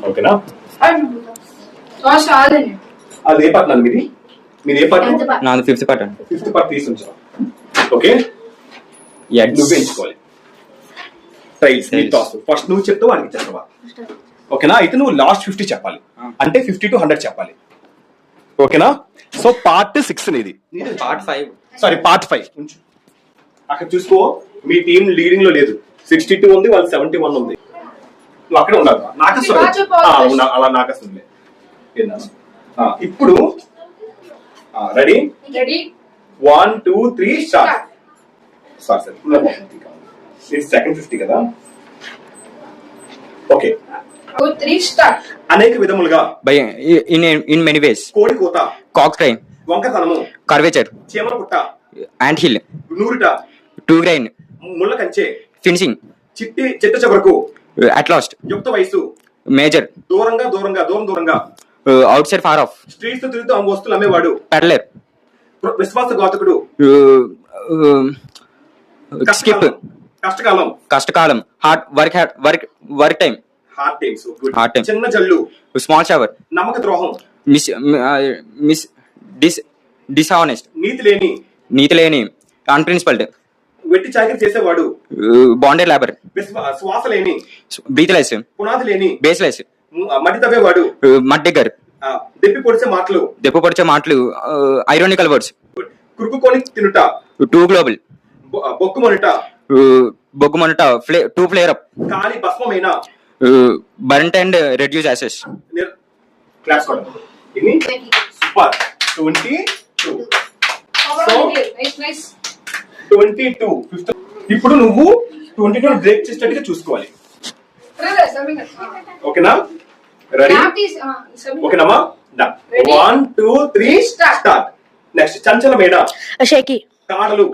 ఓకేనా? అది ఏ పార్ట్ మీది? మీరు ఏ పార్ట్? నాది ఫిఫ్త్ పార్ట్ అండి. ఫిఫ్త్ పార్ట్ తీసి ఉంచాం. ఓకే, నువ్వే ఎంచుకోవాలి. టైల్స్ టాస్ ఫస్ట్ నువ్వు చెప్తావు, వాడికి చెప్తావా? ఓకేనా? అయితే నువ్వు లాస్ట్ 50 చెప్పాలి, అంటే 50 to 100 చెప్పాలి. ఓకేనా? సో పార్ట్ 6 నీది. పార్ట్ 5 సారీ పార్ట్ 5 ఉంచు. అక్కడ చూసుకో, మీ టీం లీడింగ్ లో లేదు. 62 ఉంది, వాళ్ళు 71 ఉంది. నువ్వు అక్కడే ఉండాలి. నాకస్తుంది అలా నాకస్తుంది. ఇప్పుడు రెడీ? 1 2 3 స్టార్ట్. సెకండ్ 50 కదా. ఓకే, అనేక విధములుగా ఇన్ మెనీ వేస్. కోడి కోత, కాక్ క్రైన్, వంకతనము, కర్వేచర్, చీమల పుట్ట, యాంట్ హిల్, నూరిట, టూ గ్రైన్, ముళ్ళ కంచె, ఫినిషింగ్, చిట్ట చివరకు, అట్ లాస్ట్, యుక్త వయసు, మేజర్, దూరంగా దూరంగా దూరం దూరంగా, outside far off, streets తిరుగుతూ ఆ వస్తువులు అమ్మేవాడు, పెడలర్, విశ్వాసఘాతకుడు, స్కిప్, కష్టకాలం, hard work time, hard time, చిన్న జల్లు, స్మాల్ షవర్, నమ్మక ద్రోహం, డిస్హానెస్ట్, నీతి లేని, అన్ప్రిన్సిపల్డ్, వెట్టి చాకరీ చేసేవాడు, బాండెడ్ లేబర్, శ్వాస లేని, బ్రీత్లెస్, పునాది లేని, బేస్లెస్, మట్టి తవ్వేవాడు, మడ్ డిగ్గర్, దెప్పి పొడిచే మాటలు, ఐరానికల్ వర్డ్స్, కురుకుకొని తినుట, టూ గ్లోబల్, బొగ్గుమనుట, టూ ఫ్లేర్ అప్, కాలి భస్మమైన, burnt and reduce ashes. Class కూడా ఇది సూపర్. 22 సో 22 ఇప్పుడు నువ్వు 22 బ్రేక్ చేసేటట్టుగా చూసుకోవాలి. ఓకేనా? రెడీ? ఓకేనమ్మా? 1 2 3 స్టార్ట్. నెక్స్ట్ చంచల మేడ, షేకీ, కాడలు,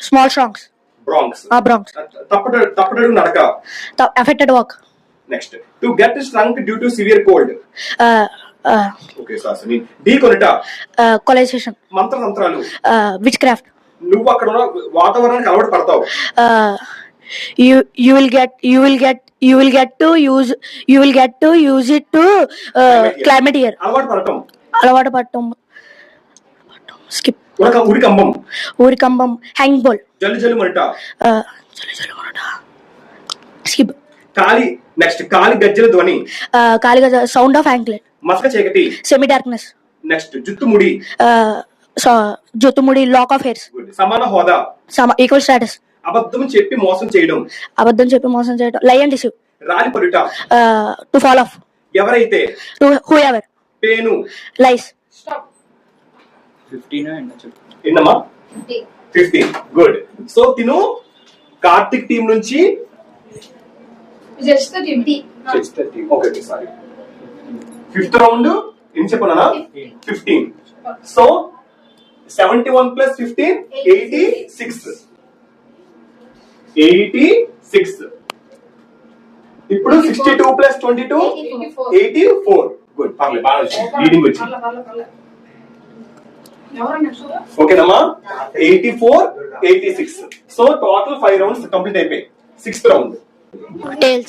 స్మాల్ స్ట్రాంగ్స్, బ్రాంక్స్, తప్పటడు నడక, affected walk. Next to get struck due to severe cold, okay sir. డి కొనట, కొలైజేషన్, మంత్రాలు, విచ్ క్రాఫ్ట్. నువ్వు అక్కడ ఉన్న వాతావరణానికి అలవాటు పడతావు. You will get to use it to climate year. అలవాటు పడటం. స్కిప్. ఊరికంబం, హ్యాంగింగ్ పోల్, జల్లు మంట, స్కిప్. కాలి. నెక్స్ట్ కాలి గజ్జల ధ్వని, కాలి గజ్జల, సౌండ్ ఆఫ్ యాంక్లెట్, మసక చీకటి, సెమీ డార్క్నెస్. నెక్స్ట్ జుత్తుముడి, జొత్తుముడి, లాక్ ఆఫ్ హెయిర్స్, సమాన హోదా, ఈక్వల్ స్టేటస్, అబద్ధం చెప్పి మోసం చేయడం, లై అండ్ డిసీవ్, రాలి పడుట, టు ఫాల్ ఆఫ్, ఎవరైతే, హూ ఎవర్, పేను, లైస్. 15 గుడ్. సో తిను కార్తిక్ టీం నుంచి ఓకే సారీ 5th రౌండ్ ఏం చెప్పనా? 15. సో 71 + 15 86. ఇప్పుడు 62 + 22 84. గుడ్, పర్లేదు, బాగా రీడింగ్ వచ్చి. ఓకేనమ్మా? 84 86. సో టోటల్ 5 రౌండ్స్ కంప్లీట్ అయిపోయి. 6th round tiles.